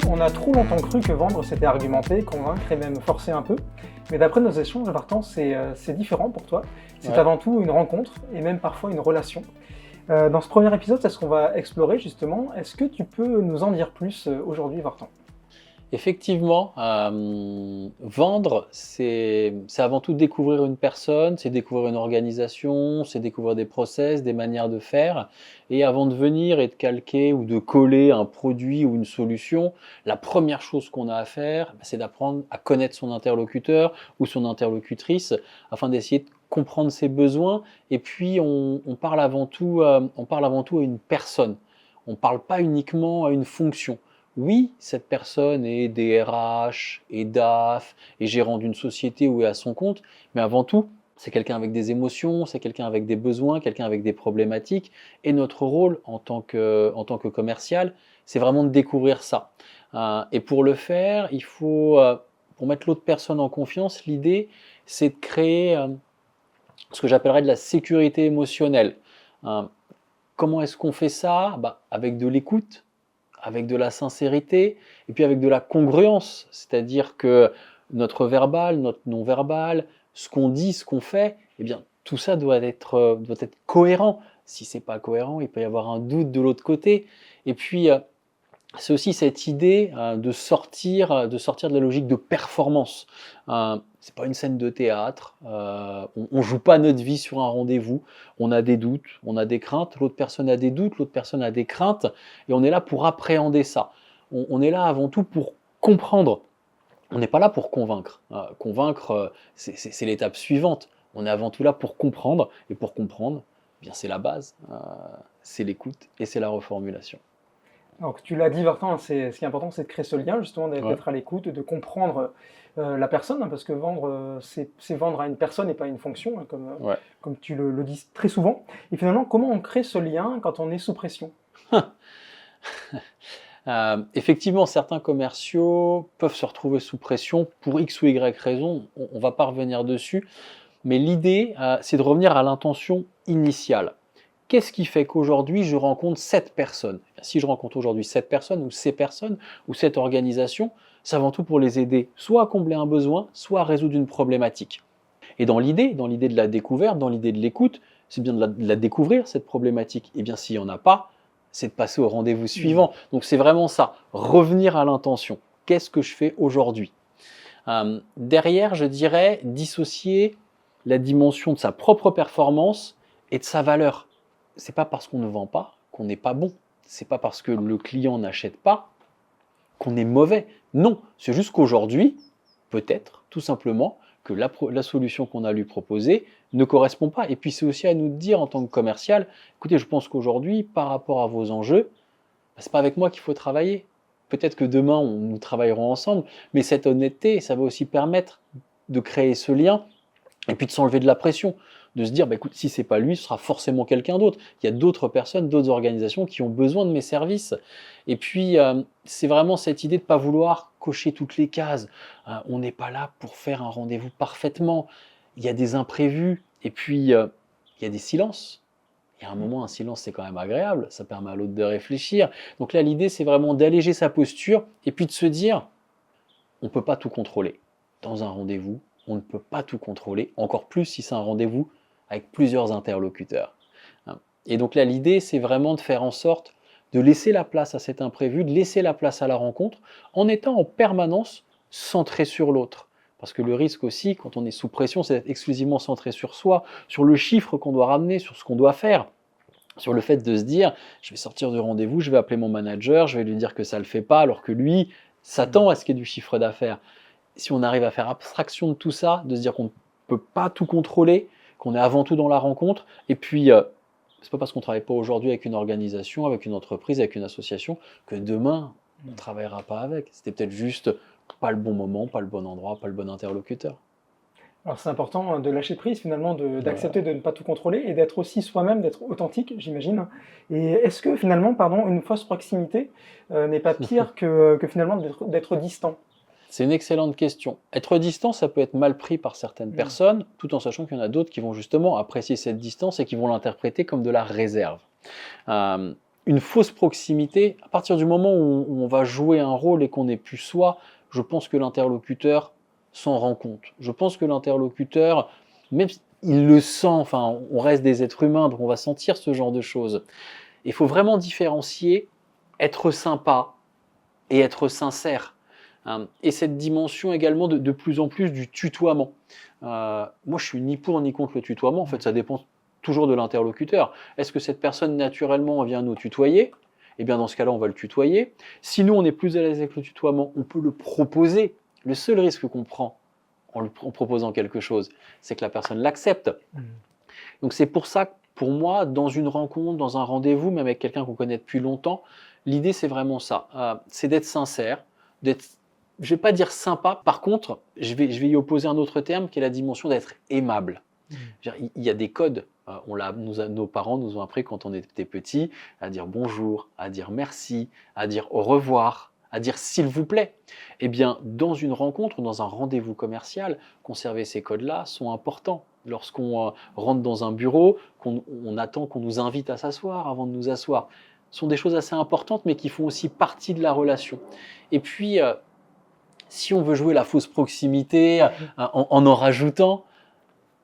On a trop longtemps cru que vendre, c'était argumenter, convaincre et même forcer un peu. Mais d'après nos échanges, Vartan, c'est différent pour toi. C'est Ouais. avant tout une rencontre et même parfois une relation. Dans ce premier épisode, c'est ce qu'on va explorer justement. Est-ce que tu peux nous en dire plus aujourd'hui, Vartan? Effectivement, vendre, c'est avant tout découvrir une personne, c'est découvrir une organisation, c'est découvrir des process, des manières de faire. Et avant de venir et de calquer ou de coller un produit ou une solution, la première chose qu'on a à faire, c'est d'apprendre à connaître son interlocuteur ou son interlocutrice afin d'essayer de comprendre ses besoins. Et puis, on parle on parle avant tout à une personne. On ne parle pas uniquement à une fonction. Oui, cette personne est DRH, est DAF, est gérant d'une société ou est à son compte, mais avant tout, c'est quelqu'un avec des émotions, c'est quelqu'un avec des besoins, quelqu'un avec des problématiques. Et notre rôle en tant que commercial, c'est vraiment de découvrir ça. Et pour le faire, pour mettre l'autre personne en confiance, l'idée, c'est de créer ce que j'appellerais de la sécurité émotionnelle. Euh, Comment est-ce qu'on fait ça? Avec de l'écoute, avec de la sincérité et puis avec de la congruence, c'est-à-dire que notre verbal, notre non-verbal, ce qu'on dit, ce qu'on fait, eh bien, tout ça doit être cohérent. Si c'est pas cohérent, il peut y avoir un doute de l'autre côté. Et puis, c'est aussi cette idée de sortir de la logique de performance. C'est pas une scène de théâtre, on joue pas notre vie sur un rendez-vous, on a des doutes, on a des craintes, l'autre personne a des doutes, l'autre personne a des craintes, et on est là pour appréhender ça. On est là avant tout pour comprendre, on n'est pas là pour convaincre. Convaincre, c'est l'étape suivante. On est avant tout là pour comprendre, et pour comprendre, eh bien c'est la base, c'est l'écoute et c'est la reformulation. Donc tu l'as dit, Vartan, ce qui est important, c'est de créer ce lien, justement, Ouais. d'être à l'écoute, de comprendre la personne, hein, parce que vendre, c'est vendre à une personne et pas à une fonction, hein, Ouais. comme tu le dis très souvent. Et finalement, comment on crée ce lien quand on est sous pression? Effectivement, certains commerciaux peuvent se retrouver sous pression pour X ou Y raison, on va pas revenir dessus, mais l'idée, c'est de revenir à l'intention initiale. Qu'est-ce qui fait qu'aujourd'hui je rencontre cette personne? Si je rencontre aujourd'hui cette personne ou ces personnes ou cette organisation, c'est avant tout pour les aider soit à combler un besoin, soit à résoudre une problématique. Et dans l'idée de la découverte, dans l'idée de l'écoute, c'est bien de la découvrir, cette problématique. Et bien s'il n'y en a pas, c'est de passer au rendez-vous Mhm. suivant. Donc c'est vraiment ça, revenir à l'intention. Qu'est-ce que je fais aujourd'hui? Derrière, je dirais dissocier la dimension de sa propre performance et de sa valeur. C'est pas parce qu'on ne vend pas qu'on n'est pas bon. C'est pas parce que le client n'achète pas qu'on est mauvais. Non, c'est juste qu'aujourd'hui, peut-être, tout simplement, que la solution qu'on a lui proposée ne correspond pas. Et puis c'est aussi à nous de dire en tant que commercial, écoutez, je pense qu'aujourd'hui, par rapport à vos enjeux, c'est pas avec moi qu'il faut travailler. Peut-être que demain, nous travaillerons ensemble, mais cette honnêteté, ça va aussi permettre de créer ce lien et puis de s'enlever de la pression, de se dire, écoute, si c'est pas lui, ce sera forcément quelqu'un d'autre. Il y a d'autres personnes, d'autres organisations qui ont besoin de mes services. Et puis, c'est vraiment cette idée de ne pas vouloir cocher toutes les cases. On n'est pas là pour faire un rendez-vous parfaitement. Il y a des imprévus, et puis il y a des silences. Il y a un moment, un silence, c'est quand même agréable, ça permet à l'autre de réfléchir. Donc là, l'idée, c'est vraiment d'alléger sa posture, et puis de se dire, on ne peut pas tout contrôler. Dans un rendez-vous, on ne peut pas tout contrôler, encore plus si c'est un rendez-vous avec plusieurs interlocuteurs. Et donc là, l'idée, c'est vraiment de faire en sorte de laisser la place à cet imprévu, de laisser la place à la rencontre, en étant en permanence centré sur l'autre. Parce que le risque aussi, quand on est sous pression, c'est d'être exclusivement centré sur soi, sur le chiffre qu'on doit ramener, sur ce qu'on doit faire, sur le fait de se dire, je vais sortir du rendez-vous, je vais appeler mon manager, je vais lui dire que ça ne le fait pas, alors que lui Mhm. s'attend à ce qu'il y ait du chiffre d'affaires. Si on arrive à faire abstraction de tout ça, de se dire qu'on ne peut pas tout contrôler, qu'on est avant tout dans la rencontre, et puis c'est pas parce qu'on ne travaille pas aujourd'hui avec une organisation, avec une entreprise, avec une association, que demain on ne travaillera pas avec. C'était peut-être juste pas le bon moment, pas le bon endroit, pas le bon interlocuteur. Alors c'est important de lâcher prise finalement, Voilà. d'accepter de ne pas tout contrôler et d'être aussi soi-même, d'être authentique, j'imagine. Et est-ce que finalement, pardon, une fausse proximité n'est pas pire que finalement d'être distant? C'est une excellente question. Être distant, ça peut être mal pris par certaines Mm. personnes, tout en sachant qu'il y en a d'autres qui vont justement apprécier cette distance et qui vont l'interpréter comme de la réserve. Euh, une fausse proximité, à partir du moment où on va jouer un rôle et qu'on n'est plus soi, je pense que l'interlocuteur s'en rend compte. Je pense que l'interlocuteur, même s'il le sent, enfin, on reste des êtres humains, donc on va sentir ce genre de choses. Il faut vraiment différencier être sympa et être sincère. Et cette dimension également de plus en plus du tutoiement. Moi, je suis ni pour ni contre le tutoiement. En fait, ça dépend toujours de l'interlocuteur. Est-ce que cette personne, naturellement, vient nous tutoyer? Eh bien, dans ce cas-là, on va le tutoyer. Si nous, on est plus à l'aise avec le tutoiement, on peut le proposer. Le seul risque qu'on prend en proposant quelque chose, c'est que la personne l'accepte. Donc, c'est pour ça que, pour moi, dans une rencontre, dans un rendez-vous, même avec quelqu'un qu'on connaît depuis longtemps, l'idée, c'est vraiment ça. C'est d'être sincère, d'être, je ne vais pas dire sympa. Par contre, je vais y opposer un autre terme qui est la dimension d'être aimable. Il y a des codes. Nos parents nous ont appris quand on était petits à dire bonjour, à dire merci, à dire au revoir, à dire s'il vous plaît. Eh bien, dans une rencontre, dans un rendez-vous commercial, conserver ces codes-là sont importants. Lorsqu'on rentre dans un bureau, on attend qu'on nous invite à s'asseoir avant de nous asseoir. Ce sont des choses assez importantes, mais qui font aussi partie de la relation. Et puis, si on veut jouer la fausse proximité en rajoutant,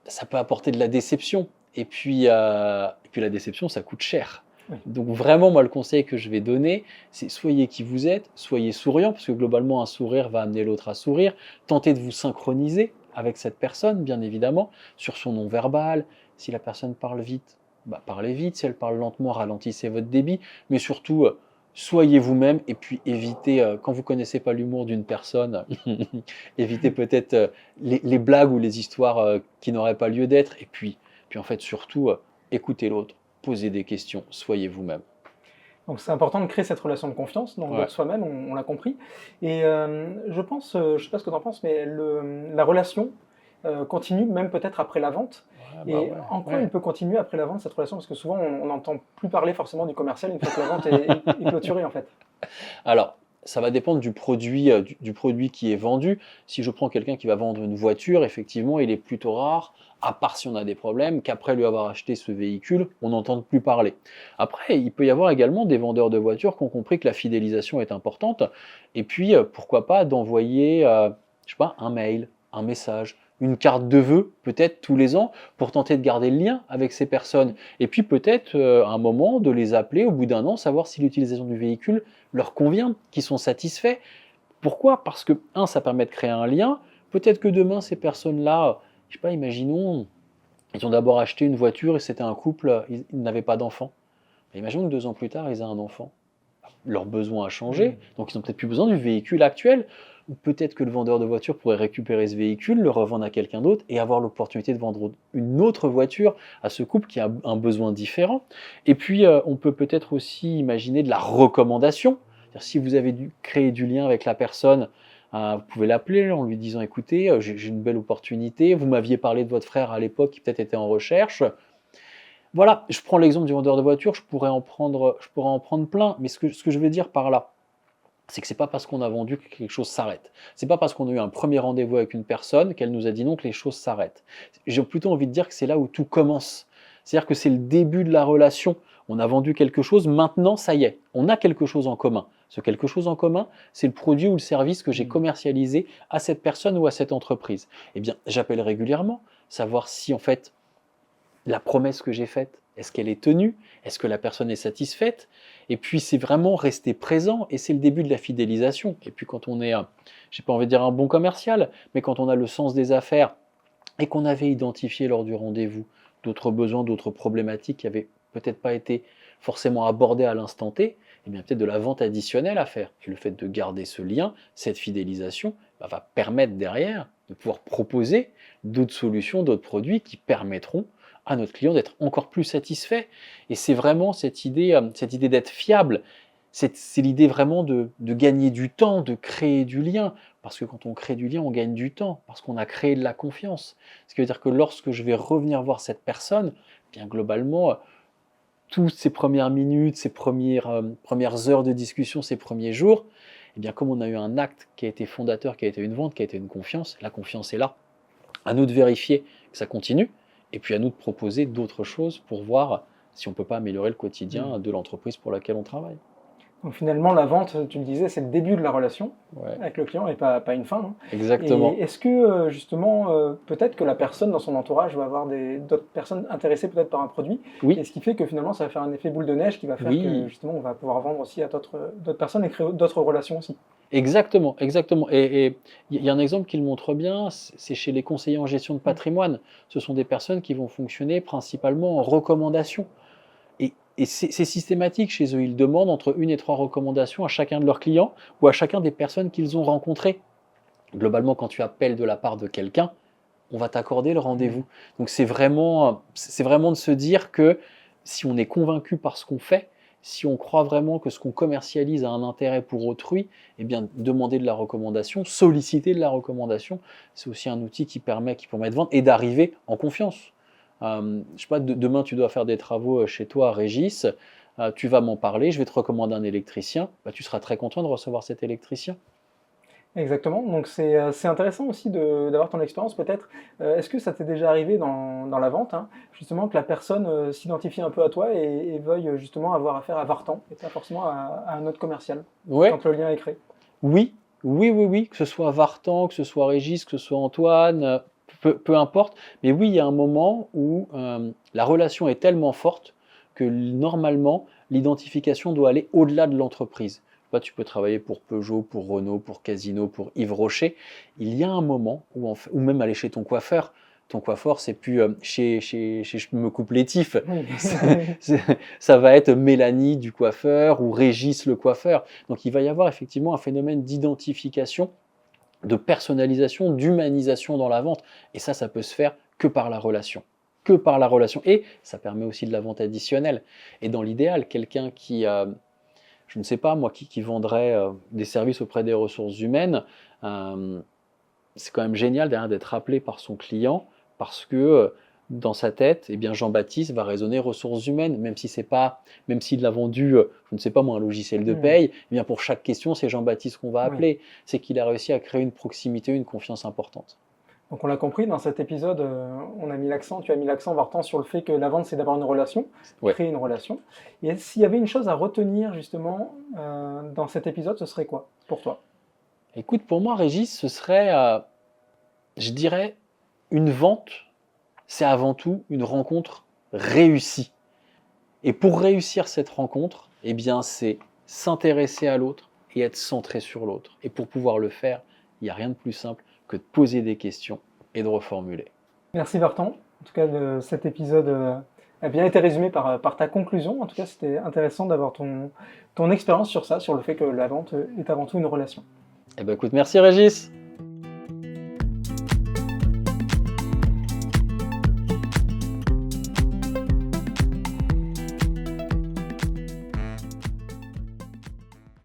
ça peut apporter de la déception. Et puis la déception, ça coûte cher. Oui. Donc vraiment, moi, le conseil que je vais donner, c'est soyez qui vous êtes, soyez souriant, parce que globalement, un sourire va amener l'autre à sourire. Tentez de vous synchroniser avec cette personne, bien évidemment, sur son non-verbal. Si la personne parle vite, parlez vite. Si elle parle lentement, ralentissez votre débit. Mais surtout, soyez vous-même et puis évitez, quand vous ne connaissez pas l'humour d'une personne, évitez peut-être les blagues ou les histoires qui n'auraient pas lieu d'être. Et puis en fait, surtout, écoutez l'autre, posez des questions, soyez vous-même. Donc c'est important de créer cette relation de confiance donc Ouais. avec soi-même, on l'a compris. Et je pense, je ne sais pas ce que tu en penses, mais la relation continue même peut-être après la vente. Et en quoi il peut continuer après la vente cette relation? Parce que souvent on n'entend plus parler forcément du commercial une fois que la vente est clôturée en fait. Alors, ça va dépendre du produit, du produit qui est vendu. Si je prends quelqu'un qui va vendre une voiture, effectivement, il est plutôt rare, à part si on a des problèmes, qu'après lui avoir acheté ce véhicule, on n'entende plus parler. Après, il peut y avoir également des vendeurs de voitures qui ont compris que la fidélisation est importante, et puis pourquoi pas d'envoyer, je sais pas, un mail, un message, une carte de vœux, peut-être tous les ans, pour tenter de garder le lien avec ces personnes. Et puis peut-être à un moment de les appeler au bout d'un an, savoir si l'utilisation du véhicule leur convient, qu'ils sont satisfaits. Pourquoi? Parce que, ça permet de créer un lien. Peut-être que demain, ces personnes-là, je sais pas, imaginons, ils ont d'abord acheté une voiture et c'était un couple, ils n'avaient pas d'enfant. Imaginons que 2 ans plus tard, ils aient un enfant. Leur besoin a changé, donc ils n'ont peut-être plus besoin du véhicule actuel. Ou peut-être que le vendeur de voiture pourrait récupérer ce véhicule, le revendre à quelqu'un d'autre et avoir l'opportunité de vendre une autre voiture à ce couple qui a un besoin différent. Et puis, on peut peut-être aussi imaginer de la recommandation. C'est-à-dire, si vous avez dû créer du lien avec la personne, vous pouvez l'appeler en lui disant écoutez, j'ai une belle opportunité, vous m'aviez parlé de votre frère à l'époque qui peut-être était en recherche. Voilà, je prends l'exemple du vendeur de voiture, je pourrais en prendre plein, mais ce que je veux dire par là, c'est que c'est pas parce qu'on a vendu que quelque chose s'arrête. C'est pas parce qu'on a eu un premier rendez-vous avec une personne qu'elle nous a dit non que les choses s'arrêtent. J'ai plutôt envie de dire que c'est là où tout commence. C'est-à-dire que c'est le début de la relation. On a vendu quelque chose, maintenant ça y est, on a quelque chose en commun. Ce quelque chose en commun, c'est le produit ou le service que j'ai commercialisé à cette personne ou à cette entreprise. Eh bien, j'appelle régulièrement, savoir si en fait la promesse que j'ai faite, est-ce qu'elle est tenue? Est-ce que la personne est satisfaite? Et puis c'est vraiment rester présent et c'est le début de la fidélisation. Et puis quand on est, j'ai pas envie de dire un bon commercial, mais quand on a le sens des affaires et qu'on avait identifié lors du rendez-vous d'autres besoins, d'autres problématiques qui n'avaient peut-être pas été forcément abordées à l'instant T, et bien peut-être de la vente additionnelle à faire. Et le fait de garder ce lien, cette fidélisation, va permettre derrière de pouvoir proposer d'autres solutions, d'autres produits qui permettront à notre client d'être encore plus satisfait. Et c'est vraiment cette idée d'être fiable. C'est l'idée vraiment de gagner du temps, de créer du lien. Parce que quand on crée du lien, on gagne du temps, parce qu'on a créé de la confiance. Ce qui veut dire que lorsque je vais revenir voir cette personne, bien globalement, toutes ces premières minutes, ces premières heures de discussion, ces premiers jours, eh bien comme on a eu un acte qui a été fondateur, qui a été une vente, qui a été une confiance, la confiance est là. À nous de vérifier que ça continue, et puis à nous de proposer d'autres choses pour voir si on ne peut pas améliorer le quotidien de l'entreprise pour laquelle on travaille. Donc finalement, la vente, tu le disais, c'est le début de la relation Ouais. avec le client et pas une fin, hein. Exactement. Et est-ce que justement, peut-être que la personne dans son entourage va avoir d'autres personnes intéressées peut-être par un produit, Oui, et ce qui fait que finalement, ça va faire un effet boule de neige qui va faire que oui, justement, on va pouvoir vendre aussi à d'autres personnes et créer d'autres relations aussi. exactement, exactement. Et il y a un exemple qui le montre bien, c'est chez les conseillers en gestion de patrimoine. Ce sont des personnes qui vont fonctionner principalement en recommandation. Et c'est systématique chez eux. Ils demandent entre 1 et 3 recommandations à chacun de leurs clients ou à chacun des personnes qu'ils ont rencontrées. Globalement, quand tu appelles de la part de quelqu'un, on va t'accorder le rendez-vous. Donc c'est vraiment de se dire que si on est convaincu par ce qu'on fait, si on croit vraiment que ce qu'on commercialise a un intérêt pour autrui, eh bien demander de la recommandation, solliciter de la recommandation, c'est aussi un outil qui permet de vendre et d'arriver en confiance. Je sais pas, demain tu dois faire des travaux chez toi, Régis, tu vas m'en parler, je vais te recommander un électricien, bah, tu seras très content de recevoir cet électricien. Exactement, donc c'est intéressant aussi d'avoir ton expérience peut-être. Est-ce que ça t'est déjà arrivé dans la vente, hein, justement que la personne s'identifie un peu à toi et veuille justement avoir affaire à Vartan et pas forcément à un autre commercial, Ouais, quand le lien est créé? oui, oui, oui, oui, que ce soit Vartan, que ce soit Régis, que ce soit Antoine, peu importe. Mais oui, il y a un moment où la relation est tellement forte que normalement, l'identification doit aller au-delà de l'entreprise. Je sais pas, tu peux travailler pour Peugeot, pour Renault, pour Casino, pour Yves Rocher. Il y a un moment où, ou même aller chez ton coiffeur. Ton coiffeur, c'est plus chez Je me coupe les tifs. Oui. Ça va être Mélanie du coiffeur ou Régis le coiffeur. Donc il va y avoir effectivement un phénomène d'identification, de personnalisation, d'humanisation dans la vente. Et ça peut se faire que par la relation. Que par la relation. Et ça permet aussi de la vente additionnelle. Et dans l'idéal, quelqu'un qui, je ne sais pas moi, qui vendrait des services auprès des ressources humaines, euh, c'est quand même génial derrière d'être appelé par son client parce que dans sa tête, eh bien Jean-Baptiste va raisonner ressources humaines, même si c'est pas, même s'il a vendu, je ne sais pas moi, un logiciel de paye, eh bien pour chaque question, c'est Jean-Baptiste qu'on va Oui. appeler. C'est qu'il a réussi à créer une proximité, une confiance importante. Donc on l'a compris, dans cet épisode, tu as mis l'accent, Vartan, sur le fait que la vente, c'est d'avoir une relation, Ouais. créer une relation. Et s'il y avait une chose à retenir justement dans cet épisode, ce serait quoi pour toi? Écoute, pour moi, Régis, ce serait, je dirais, une vente, c'est avant tout une rencontre réussie. Et pour réussir cette rencontre, eh bien, c'est s'intéresser à l'autre et être centré sur l'autre. Et pour pouvoir le faire, il n'y a rien de plus simple que de poser des questions et de reformuler. Merci Vartan. En tout cas, cet épisode a bien été résumé par ta conclusion. En tout cas, c'était intéressant d'avoir ton expérience sur ça, sur le fait que la vente est avant tout une relation. Eh bien, écoute, merci Régis.